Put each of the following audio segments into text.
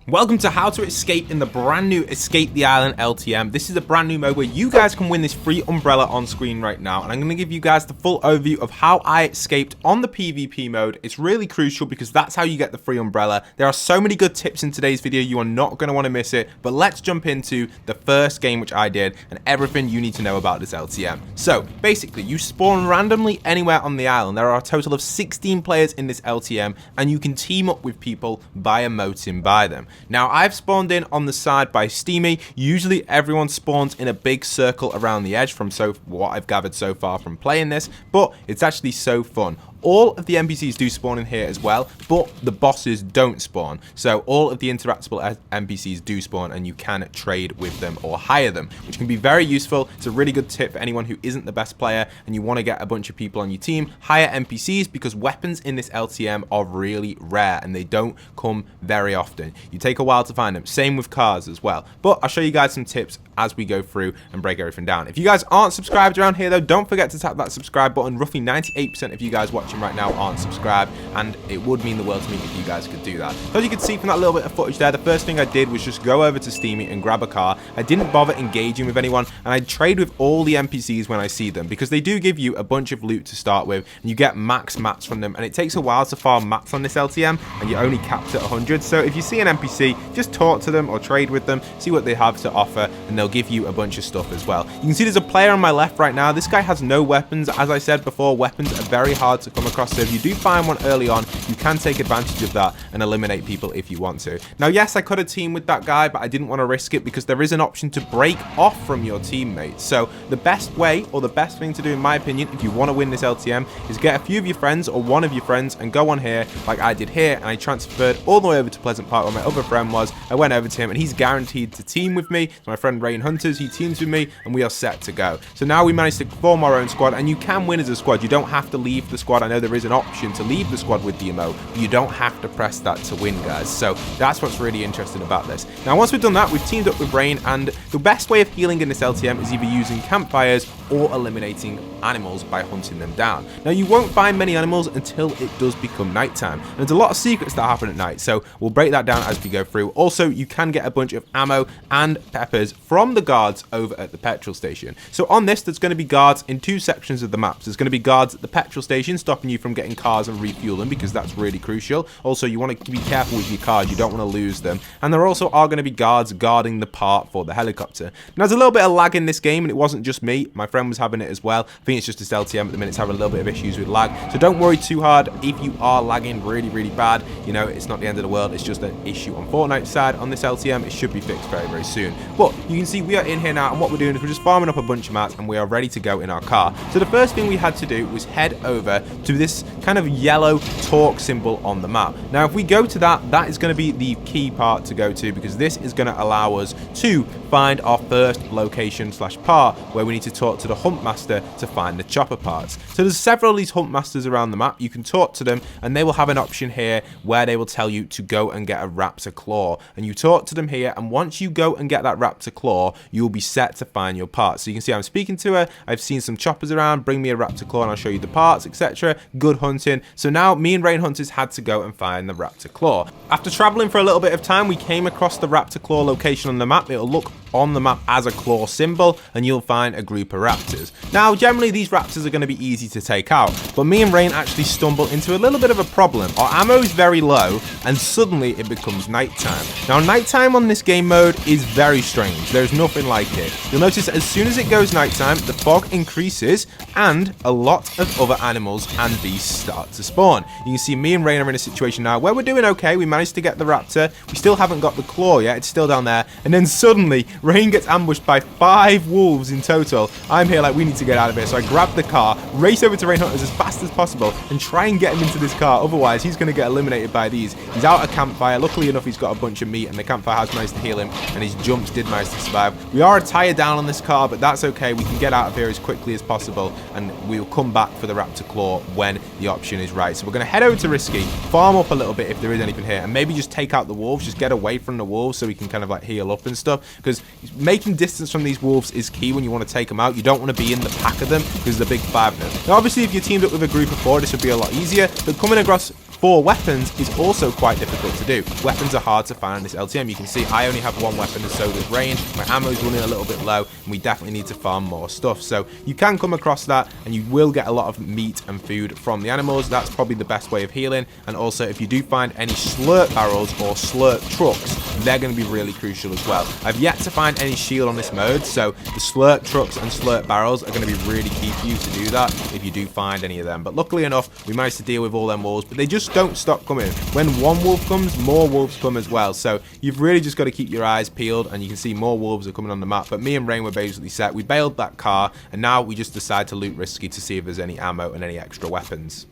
Welcome to How to Escape in the brand new Escape the Island LTM. This is a brand new mode where you guys can win this free umbrella on screen right now, and I'm going to give you guys the full overview of how I escaped on the PvP mode. It's really crucial because that's how you get the free umbrella. There are so many good tips in today's video, you are not going to want to miss it, but let's jump into the first game which I did and everything you need to know about this LTM. So basically, you spawn randomly anywhere on the island. There are a total of 16 players in this LTM, and you can team up with people by emoting by them. Now, I've spawned in on the side by Steamy. Usually everyone spawns in a big circle around the edge from what I've gathered so far from playing this, but it's actually so fun. All of the NPCs do spawn in here as well, but the bosses don't spawn. So all of the interactable NPCs do spawn, and you can trade with them or hire them, which can be very useful. It's a really good tip for anyone who isn't the best player and you want to get a bunch of people on your team. Hire NPCs because weapons in this LTM are really rare and they don't come very often. You take a while to find them. Same with cars as well. But I'll show you guys some tips as we go through and break everything down. If you guys aren't subscribed around here though, don't forget to tap that subscribe button. Roughly 98% of you guys watching right now aren't subscribed, and it would mean the world to me if you guys could do that. So as you can see from that little bit of footage there, the first thing I did was just go over to Steamy and grab a car. I didn't bother engaging with anyone, and I trade with all the NPCs when I see them because they do give you a bunch of loot to start with, and you get max mats from them, and it takes a while to farm mats on this LTM, and you're only capped at 100. So if you see an NPC, just talk to them or trade with them, see what they have to offer, and they'll give you a bunch of stuff as well. You can see there's a player on my left right now. This guy has no weapons. As I said before, weapons are very hard to come across, so if you do find one early on, you can take advantage of that and eliminate people if you want to. Now, yes, I could have teamed with that guy, but I didn't want to risk it because there is an option to break off from your teammates. So the best way, or the best thing to do in my opinion, if you want to win this LTM, is get a few of your friends or one of your friends and go on here like I did here, and I transferred all the way over to Pleasant Park where my other friend was. I went over to him and he's guaranteed to team with me. So my friend Rain Hunters, he teams with me and we are set to go. So now we managed to form our own squad, and you can win as a squad. You don't have to leave the squad. I know there is an option to leave the squad with the emote, but you don't have to press that to win, guys. So that's what's really interesting about this. Now, once we've done that, we've teamed up with Rain, and the best way of healing in this LTM is either using campfires or eliminating animals by hunting them down. Now, you won't find many animals until it does become nighttime, and there's a lot of secrets that happen at night, so we'll break that down as we go through. Also, you can get a bunch of ammo and peppers from the guards over at the petrol station. So on this, there's going to be guards in two sections of the maps. There's going to be guards at the petrol station stopping you from getting cars and refuel them, because that's really crucial. Also, you want to be careful with your cars, you don't want to lose them. And there also are going to be guards guarding the part for the helicopter. Now, there's a little bit of lag in this game, and it wasn't just me. My friend was having it as well. I think it's just this LTM at the minute, it's having a little bit of issues with lag. So don't worry too hard if you are lagging really, really bad. You know, it's not the end of the world. It's just an issue on Fortnite side. On this LTM, it should be fixed very, very soon. But you can see we are in here now, and what we're doing is we're just farming up a bunch of mats, and we are ready to go in our car. So the first thing we had to do was head over to this kind of yellow talk symbol on the map. Now, if we go to that, that is going to be the key part to go to, because this is going to allow us to find our first location slash part where we need to talk to the Huntmaster to find the chopper parts. So there's several of these Huntmasters around the map. You can talk to them, and they will have an option here where they will tell you to go and get a raptor claw, and you talk to them here, and once you go and get that raptor claw, you will be set to find your parts. So you can see I'm speaking to her, I've seen some choppers around, bring me a raptor claw and I'll show you the parts, etc. Good hunting. So now me and Rain Hunters had to go and find the raptor claw. After traveling for a little bit of time, we came across the raptor claw location on the map. It'll look on the map as a claw symbol, and you'll find a group of raptors. Now, generally these raptors are going to be easy to take out, but me and Rain actually stumble into a little bit of a problem. Our ammo is very low, and suddenly it becomes nighttime. Now, nighttime on this game mode is very strange. There's nothing like it. You'll notice as soon as it goes nighttime, the fog increases, and a lot of other animals and beasts start to spawn. You can see me and Rain are in a situation now where we're doing okay. We managed to get the raptor. We still haven't got the claw yet. It's still down there. And then suddenly, Rain gets ambushed by 5 wolves in total. I'm here like, we need to get out of here. So I grab the car, race over to Rain Hunters as fast as possible, and try and get him into this car. Otherwise, he's going to get eliminated by these. He's out of campfire. Luckily enough, he's got a bunch of meat, and the campfire has managed to heal him, and his jumps did manage to survive. We are a tire down on this car, but that's okay. We can get out of here as quickly as possible, and we will come back for the raptor claw when the option is right. So we're going to head over to Risky, farm up a little bit if there is anything here, and maybe just take out the wolves, just get away from the wolves so we can kind of like heal up and stuff, because making distance from these wolves is key when you want to take them out. You don't want to be in the pack of them because there's a big 5 of them. Now, obviously, if you're teamed up with a group of 4, this would be a lot easier, but coming across for weapons is also quite difficult to do. Weapons are hard to find in this LTM. You can see I only have one weapon and so does Rain. My ammo is running a little bit low and we definitely need to farm more stuff. So you can come across that and you will get a lot of meat and food from the animals. That's probably the best way of healing. And also if you do find any slurp barrels or slurp trucks, they're going to be really crucial as well. I've yet to find any shield on this mode, so the slurp trucks and slurp barrels are going to be really key for you to do that if you do find any of them. But luckily enough, we managed to deal with all them wolves, but they just don't stop coming. When one wolf comes, more wolves come as well. So you've really just got to keep your eyes peeled, and you can see more wolves are coming on the map. But me and Rain were basically set. We bailed that car, and now we just decide to loot risky to see if there's any ammo and any extra weapons.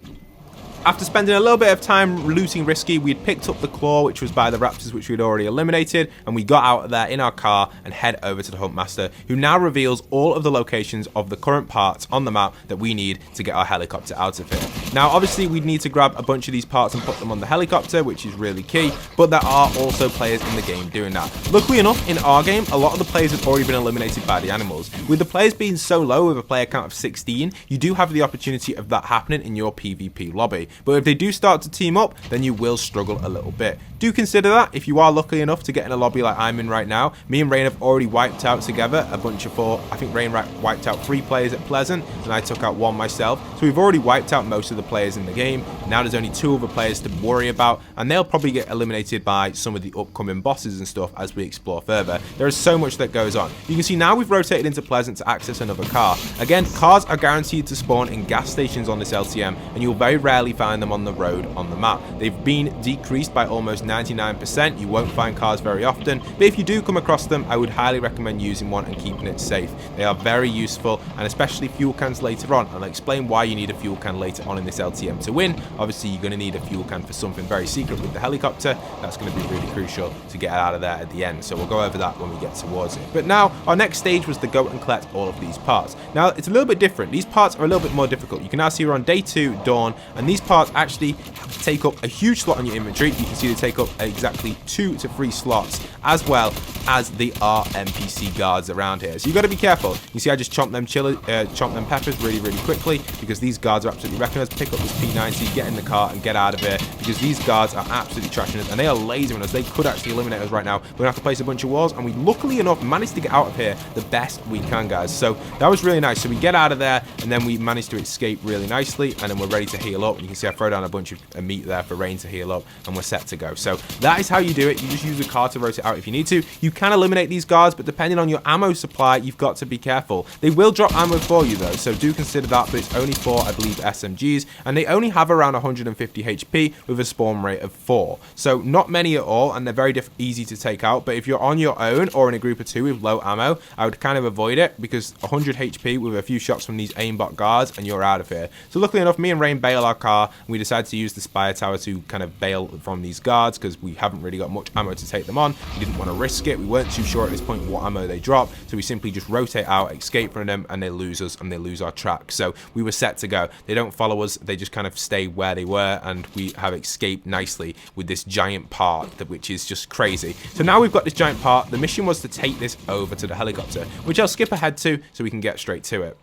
After spending a little bit of time looting risky, we had picked up the claw, which was by the raptors, which we'd already eliminated, and we got out of there in our car and head over to the Huntmaster, who now reveals all of the locations of the current parts on the map that we need to get our helicopter out of here. Now, obviously, we need to grab a bunch of these parts and put them on the helicopter, which is really key, but there are also players in the game doing that. Luckily enough, in our game, a lot of the players have already been eliminated by the animals. With the players being so low, with a player count of 16, you do have the opportunity of that happening in your PvP lobby. But if they do start to team up, then you will struggle a little bit. Do consider that if you are lucky enough to get in a lobby like I'm in right now. Me and Rain have already wiped out together a bunch of I think Rain wiped out 3 players at Pleasant, and I took out 1 myself. So we've already wiped out most of the players in the game. Now there's only 2 other players to worry about, and they'll probably get eliminated by some of the upcoming bosses and stuff as we explore further. There is so much that goes on. You can see now we've rotated into Pleasant to access another car. Again, cars are guaranteed to spawn in gas stations on this LTM, and you'll very rarely find them on the road on the map. They've been decreased by almost 99%. You won't find cars very often, but if you do come across them, I would highly recommend using one and keeping it safe. They are very useful, and especially fuel cans later on. I'll explain why you need a fuel can later on in this LTM to win. Obviously, you're going to need a fuel can for something very secret with the helicopter. That's going to be really crucial to get out of there at the end, so we'll go over that when we get towards it. But now, our next stage was to go and collect all of these parts. Now, it's a little bit different. These parts are a little bit more difficult. You can now see we're on day 2, Dawn, and these parts actually take up a huge slot on your inventory. You can see they take up exactly 2 to 3 slots, as well as the NPC guards around here. So you got to be careful. You see I just chomp them peppers really quickly, because these guards are absolutely wrecking us. Pick up this P90, get in the car and get out of here, because these guards are absolutely trashing us and they are lasering us. They could actually eliminate us right now. We're gonna have to place a bunch of walls, and we luckily enough managed to get out of here the best we can, guys. So that was really nice. So we get out of there, and then we managed to escape really nicely, and then we're ready to heal up. And you can see I throw down a bunch of meat there for Rain to heal up, and we're set to go. So that is how you do it. You just use the car to rotate out if you need to. You can eliminate these guards, but depending on your ammo supply, you've got to be careful. They will drop ammo for you though, so do consider that, but it's only for, I believe, SMGs, and they only have around 150 HP with a spawn rate of 4. So not many at all, and they're very easy to take out. But if you're on your own or in a group of 2 with low ammo, I would kind of avoid it, because 100 HP with a few shots from these aimbot guards and you're out of here. So luckily enough, me and Rain bail our car, and we decided to use the Spire tower to kind of bail from these guards, because we haven't really got much ammo to take them on. We didn't want to risk it. We weren't too sure at this point what ammo they drop, so we simply just rotate out, escape from them, and they lose us and they lose our track. So we were set to go. They don't follow us, they just kind of stay where they were, and we have escaped nicely with this giant part, which is just crazy. So now we've got this giant part. The mission was to take this over to the helicopter, which I'll skip ahead to so we can get straight to it.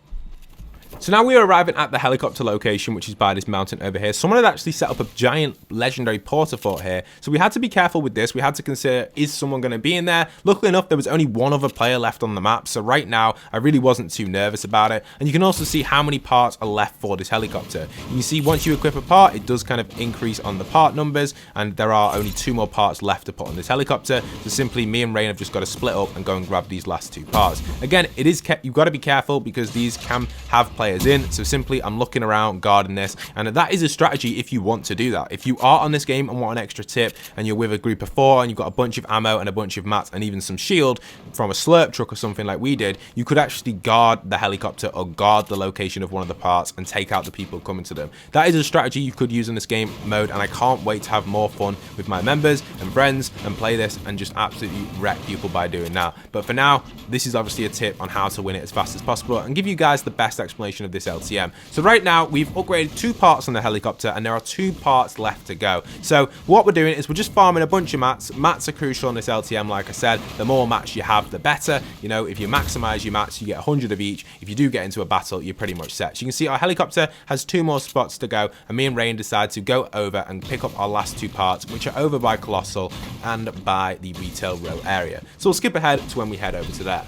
So now we are arriving at the helicopter location, which is by this mountain over here. Someone had actually set up a giant legendary porta fort here, so we had to be careful with this. We had to consider, is someone going to be in there? Luckily enough, there was only one other player left on the map, so right now I really wasn't too nervous about it. And you can also see how many parts are left for this helicopter. You can see once you equip a part, it does kind of increase on the part numbers, and there are only 2 more parts left to put on this helicopter. So simply me and Rain have just got to split up and go and grab these last 2 parts. Again, you've got to be careful, because these can have players in, so simply I'm looking around guarding this, and that is a strategy if you want to do that. If you are on this game and want an extra tip, and you're with a group of 4 and you've got a bunch of ammo and a bunch of mats and even some shield from a slurp truck or something like we did, you could actually guard the helicopter or guard the location of one of the parts and take out the people coming to them. That is a strategy you could use in this game mode, and I can't wait to have more fun with my members and friends and play this and just absolutely wreck people by doing that. But for now, this is obviously a tip on how to win it as fast as possible and give you guys the best explanation explanation of this LTM. So right now, we've upgraded 2 parts on the helicopter, and there are 2 parts left to go. So what we're doing is we're just farming a bunch of mats. Mats are crucial on this LTM, like I said. The more mats you have, the better. You know, if you maximize your mats, you get 100 of each. If you do get into a battle, you're pretty much set. So you can see our helicopter has 2 more spots to go, and me and Rain decided to go over and pick up our last 2 parts, which are over by Colossal and by the retail row area. So we'll skip ahead to when we head over to there.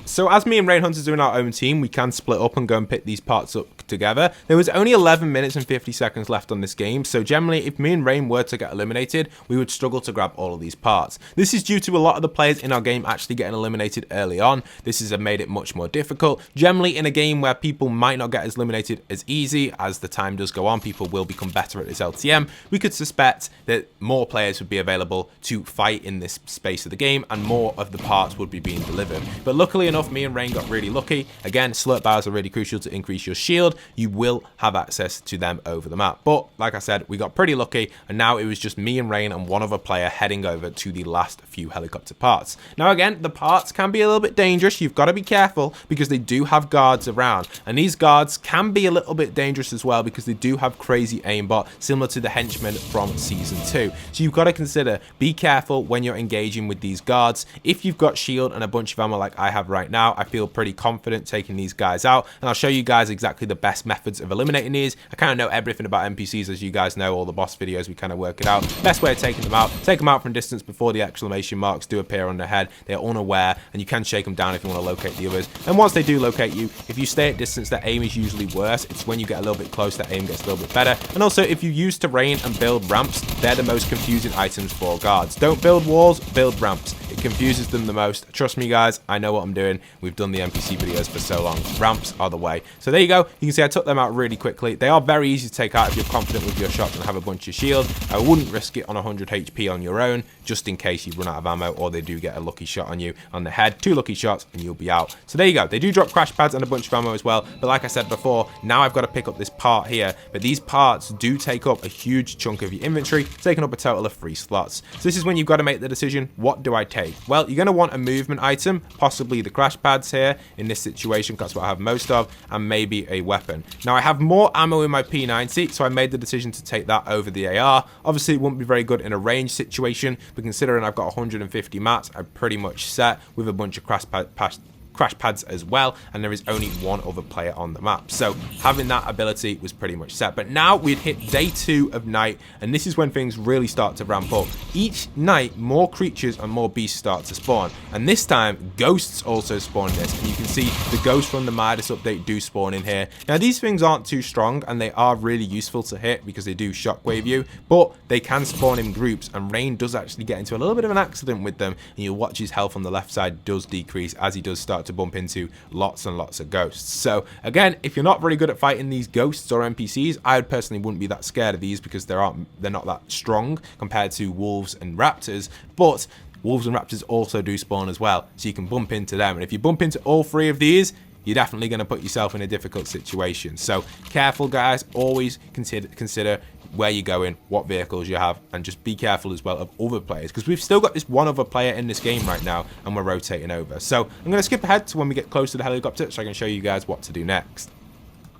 So as me and Rain Hunters are in our own team, we can split up and go and pick these parts up together. There was only 11 minutes and 50 seconds left on this game, so generally if me and Rain were to get eliminated, we would struggle to grab all of these parts. This is due to a lot of the players in our game actually getting eliminated early on. This has made it much more difficult. Generally in a game where people might not get eliminated as easy, as the time does go on, people will become better at this LTM, we could suspect that more players would be available to fight in this space of the game, and more of the parts would be being delivered. But luckily enough, me and Rain got really lucky. Again, slurp bars are really crucial to increase your shield. You will have access to them over the map. But like I said, we got pretty lucky, and now it was just me and Rain and one other player heading over to the last few helicopter parts. Now again, the parts can be a little bit dangerous. You've got to be careful because they do have guards around, and these guards can be a little bit dangerous as well because they do have crazy aimbot, similar to the henchmen from season 2. So you've got to consider, be careful when you're engaging with these guards. If you've got shield and a bunch of ammo like I have right now, I feel pretty confident taking these guys out, and I'll show you guys exactly the best methods of eliminating these. I kind of know everything about NPCs, as you guys know, all the boss videos, we kind of work it out. Best way of taking them out, take them out from distance before the exclamation marks do appear on their head. They're unaware, and you can shake them down if you want to locate the others. And once they do locate you, if you stay at distance, their aim is usually worse. It's when you get a little bit close that aim gets a little bit better. And also, if you use terrain and build ramps, they're the most confusing items for guards. Don't build walls, build ramps. It confuses them the most. Trust me guys, I know what I'm doing. We've done the NPC videos for so long. Ramps are the way. So there you go. You can see I took them out really quickly. They are very easy to take out if you're confident with your shots and have a bunch of shield. I wouldn't risk it on 100 HP on your own, just in case you run out of ammo or they do get a lucky shot on you on the head. 2 lucky shots and you'll be out. So there you go. They do drop crash pads and a bunch of ammo as well. But like I said before, now I've got to pick up this part here. But these parts do take up a huge chunk of your inventory, taking up a total of 3 slots. So this is when you've got to make the decision, what do I take? Well, you're going to want a movement item, possibly the crash pads here in this situation, that's what I have most of, and maybe a weapon. Now I have more ammo in my P90, so I made the decision to take that over the AR. Obviously it wouldn't be very good in a range situation, but considering I've got 150 mats, I'm pretty much set with a bunch of crash pads as well, and there is only one other player on the map, so having that ability was pretty much set. But now we'd hit day 2 of night, and this is when things really start to ramp up. Each night more creatures and more beasts start to spawn, and this time ghosts also spawn in this, and you can see the ghosts from the Midas update do spawn in here. Now these things aren't too strong and they are really useful to hit because they do shockwave you, but they can spawn in groups, and Rain does actually get into a little bit of an accident with them, and you'll watch his health on the left side does decrease as he does start to bump into lots and lots of ghosts. So again, if you're not very good at fighting these ghosts or NPCs, I personally wouldn't be that scared of these because they're not that strong compared to wolves and raptors, but wolves and raptors also do spawn as well, so you can bump into them, and if you bump into all 3 of these, you're definitely going to put yourself in a difficult situation. So careful guys, always consider where you're going, what vehicles you have, and just be careful as well of other players, because we've still got this one other player in this game right now and we're rotating over. So I'm going to skip ahead to when we get close to the helicopter so I can show you guys what to do next.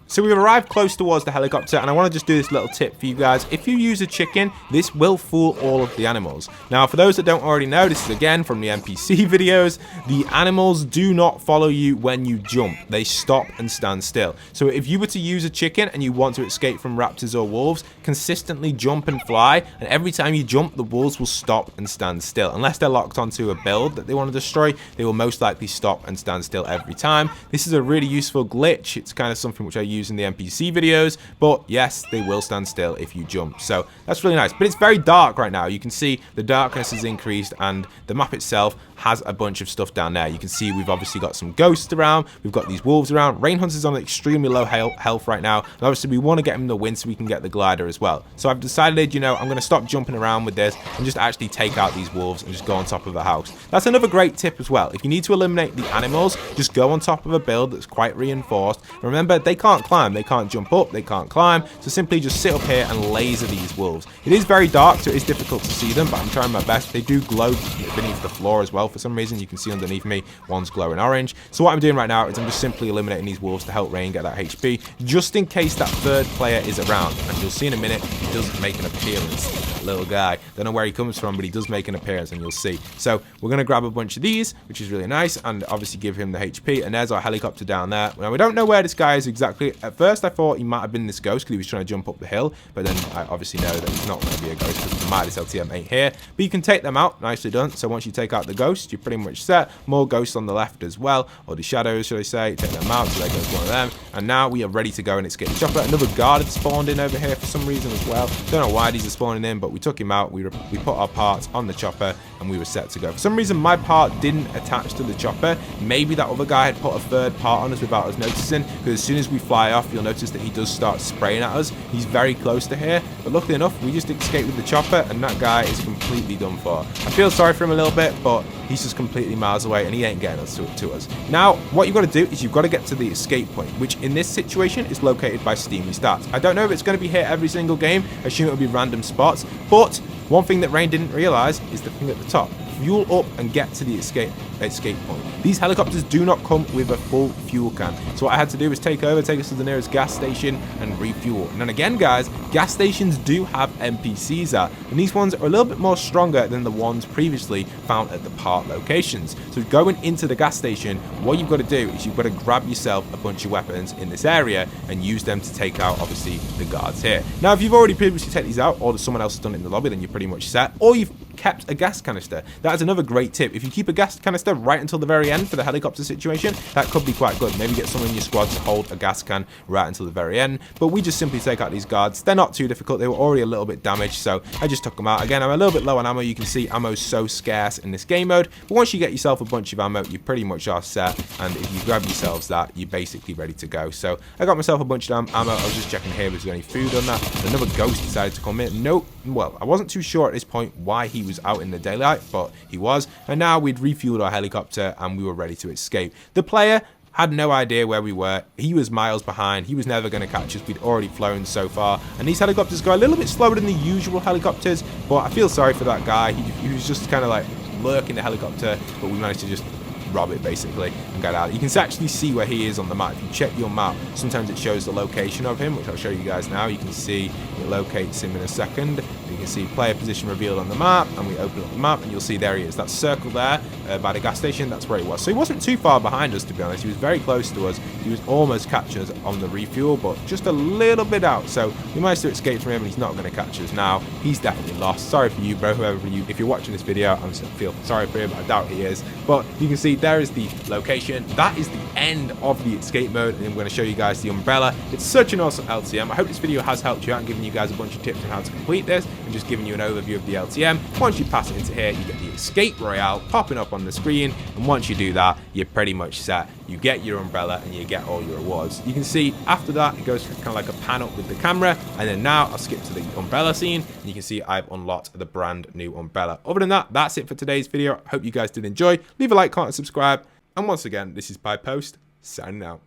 So we've arrived close towards the helicopter, and I want to just do this little tip for you guys. If you use a chicken, this will fool all of the animals. Now, for those that don't already know, this is again from the NPC videos, the animals do not follow you when you jump. They stop and stand still. So if you were to use a chicken and you want to escape from raptors or wolves, consistently jump and fly, and every time you jump, the wolves will stop and stand still. Unless they're locked onto a build that they want to destroy, they will most likely stop and stand still every time. This is a really useful glitch. It's kind of something which I use in the NPC videos, but yes, they will stand still if you jump, so that's really nice. But it's very dark right now. You can see the darkness has increased, and the map itself has a bunch of stuff down there. You can see we've obviously got some ghosts around, we've got these wolves around. Rain Hunter's on extremely low health right now, and obviously we want to get him the win so we can get the glider as well. So I've decided, you know, I'm going to stop jumping around with this and just actually take out these wolves and just go on top of a house. That's another great tip as well. If you need to eliminate the animals, just go on top of a build that's quite reinforced. Remember, they can't can't climb. They can't jump up, they can't climb. So simply just sit up here and laser these wolves. It is very dark, so it is difficult to see them, but I'm trying my best. They do glow beneath the floor as well. For some reason, you can see underneath me, one's glowing orange. So what I'm doing right now is I'm just simply eliminating these wolves to help Rain get that HP, just in case that third player is around. And you'll see in a minute, he does make an appearance. That little guy. Don't know where he comes from, but he does make an appearance, and you'll see. So we're going to grab a bunch of these, which is really nice, and obviously give him the HP. And there's our helicopter down there. Now, we don't know where this guy is exactly. At first, I thought he might have been this ghost because he was trying to jump up the hill, but then I obviously know that he's not going to be a ghost because the Midas LTM ain't here. But you can take them out. Nicely done. So once you take out the ghost, you're pretty much set. More ghosts on the left as well, or the shadows, should I say. Take them out, so there goes one of them. And now we are ready to go and escape the chopper. Another guard had spawned in over here for some reason as well. Don't know why these are spawning in, but we took him out. We put our parts on the chopper, and we were set to go. For some reason, my part didn't attach to the chopper. Maybe that other guy had put a third part on us without us noticing, because as soon as we fly off, you'll notice that he does start spraying at us. He's very close to here, but luckily enough, we just escaped with the chopper, and that guy is completely done for. I feel sorry for him a little bit, but he's just completely miles away, and he ain't getting us to us. Now, what you've got to do is you've got to get to the escape point, which in this situation is located by Steamy Stats. I don't know if it's going to be here every single game. I assume it'll be random spots, but one thing that Rain didn't realize is the thing at the top. Fuel up and get to the escape point. These helicopters do not come with a full fuel can. So what I had to do was take us to the nearest gas station and refuel. And then again, guys, gas stations do have NPCs at, and these ones are a little bit more stronger than the ones previously found at the part locations. So going into the gas station, what you've got to do is you've got to grab yourself a bunch of weapons in this area and use them to take out, obviously, the guards here. Now, if you've already previously taken these out, or someone else has done it in the lobby, then you're pretty much set. Or you've kept a gas canister. That is another great tip. If you keep a gas canister right until the very end for the helicopter situation, that could be quite good. Maybe get someone in your squad to hold a gas can right until the very end. But we just simply take out these guards. They're not too difficult. They were already a little bit damaged, so I just took them out. Again, I'm a little bit low on ammo. You can see ammo's so scarce in this game mode. But once you get yourself a bunch of ammo, you pretty much are set. And if you grab yourselves that, you're basically ready to go. So I got myself a bunch of ammo. I was just checking here if there's any food on that. Another ghost decided to come in. Nope. Well, I wasn't too sure at this point why he was out in the daylight, but he was. And now we'd refueled our helicopter and we were ready to escape. The player had no idea where we were. He was miles behind. He was never going to catch us. We'd already flown so far. And these helicopters go a little bit slower than the usual helicopters, but I feel sorry for that guy. He was just kind of like lurking the helicopter, but we managed to just rob it basically and get out. You can actually see where he is on the map. If you check your map, sometimes it shows the location of him, which I'll show you guys now. You can see it locates him in a second. You can see player position revealed on the map, and we open up the map and you'll see there he is. That circle there by the gas station, that's where he was. So he wasn't too far behind us, to be honest. He was very close to us. He was almost catching us on the refuel, but just a little bit out. So we managed to escape from him, and he's not going to catch us now. He's definitely lost. Sorry for you, bro, whoever you. If you're watching this video, I feel sorry for him. I doubt he is. But you can see there is the location. That is the end of the escape mode, and I'm going to show you guys the umbrella. It's such an awesome LTM. I hope this video has helped you out and given you guys a bunch of tips on how to complete this, and just giving you an overview of the LTM. Once you pass it into here, you get the Escape Royale popping up on the screen, and once you do that, you're pretty much set. You get your umbrella and you get all your rewards. You can see after that it goes kind of like a pan up with the camera, and then now I'll skip to the umbrella scene and you can see I've unlocked the brand new umbrella. Other than that, that's it for today's video. I hope you guys did enjoy. Leave a like, comment, and subscribe, and once again, this is By Post signing out.